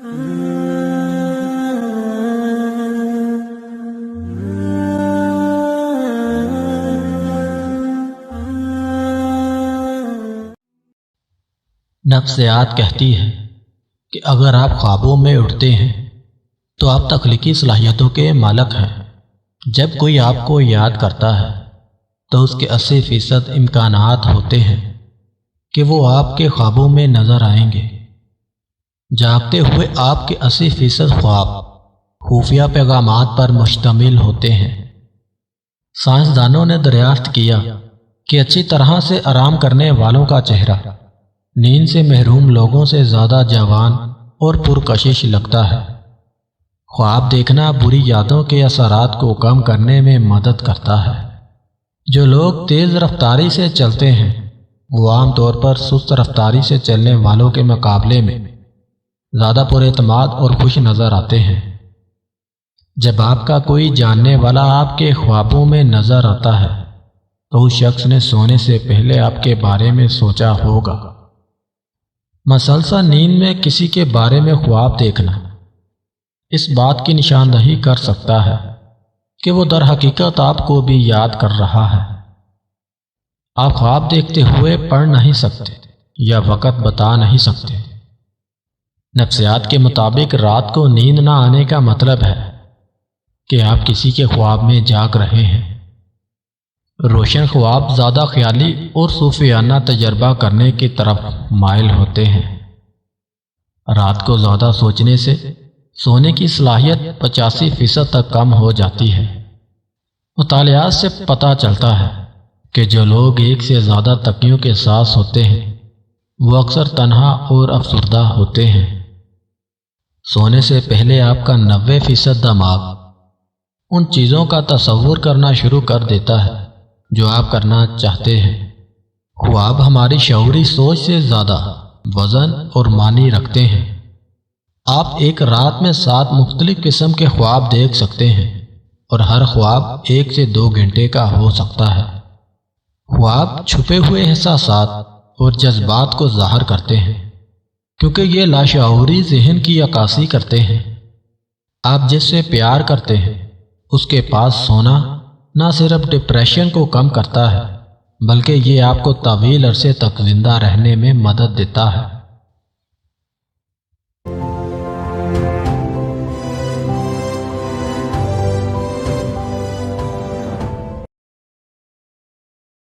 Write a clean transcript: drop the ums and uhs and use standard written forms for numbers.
نفسیات کہتی ہے کہ اگر آپ خوابوں میں اٹھتے ہیں تو آپ تخلیقی صلاحیتوں کے مالک ہیں۔ جب کوئی آپ کو یاد کرتا ہے تو اس کے 80% امکانات ہوتے ہیں کہ وہ آپ کے خوابوں میں نظر آئیں گے۔ جاگتے ہوئے آپ کے 80% خواب خفیہ پیغامات پر مشتمل ہوتے ہیں۔ سائنسدانوں نے دریافت کیا کہ اچھی طرح سے آرام کرنے والوں کا چہرہ نیند سے محروم لوگوں سے زیادہ جوان اور پرکشش لگتا ہے۔ خواب دیکھنا بری یادوں کے اثرات کو کم کرنے میں مدد کرتا ہے۔ جو لوگ تیز رفتاری سے چلتے ہیں وہ عام طور پر سست رفتاری سے چلنے والوں کے مقابلے میں زیادہ پر اعتماد اور خوش نظر آتے ہیں۔ جب آپ کا کوئی جاننے والا آپ کے خوابوں میں نظر آتا ہے تو اس شخص نے سونے سے پہلے آپ کے بارے میں سوچا ہوگا۔ مسلسل نیند میں کسی کے بارے میں خواب دیکھنا اس بات کی نشاندہی کر سکتا ہے کہ وہ در حقیقت آپ کو بھی یاد کر رہا ہے۔ آپ خواب دیکھتے ہوئے پڑھ نہیں سکتے یا وقت بتا نہیں سکتے۔ نفسیات کے مطابق رات کو نیند نہ آنے کا مطلب ہے کہ آپ کسی کے خواب میں جاگ رہے ہیں۔ روشن خواب زیادہ خیالی اور صوفیانہ تجربہ کرنے کی طرف مائل ہوتے ہیں۔ رات کو زیادہ سوچنے سے سونے کی صلاحیت 85% تک کم ہو جاتی ہے۔ مطالعات سے پتہ چلتا ہے کہ جو لوگ ایک سے زیادہ تکیوں کے ساتھ سوتے ہیں وہ اکثر تنہا اور افسردہ ہوتے ہیں۔ سونے سے پہلے آپ کا 90% دماغ ان چیزوں کا تصور کرنا شروع کر دیتا ہے جو آپ کرنا چاہتے ہیں۔ خواب ہماری شعوری سوچ سے زیادہ وزن اور معنی رکھتے ہیں۔ آپ ایک رات میں 7 مختلف قسم کے خواب دیکھ سکتے ہیں اور ہر خواب 1 سے 2 گھنٹے کا ہو سکتا ہے۔ خواب چھپے ہوئے احساسات اور جذبات کو ظاہر کرتے ہیں کیونکہ یہ لاشعوری ذہن کی عکاسی کرتے ہیں۔ آپ جس سے پیار کرتے ہیں اس کے پاس سونا نہ صرف ڈپریشن کو کم کرتا ہے بلکہ یہ آپ کو طویل عرصے تک زندہ رہنے میں مدد دیتا ہے۔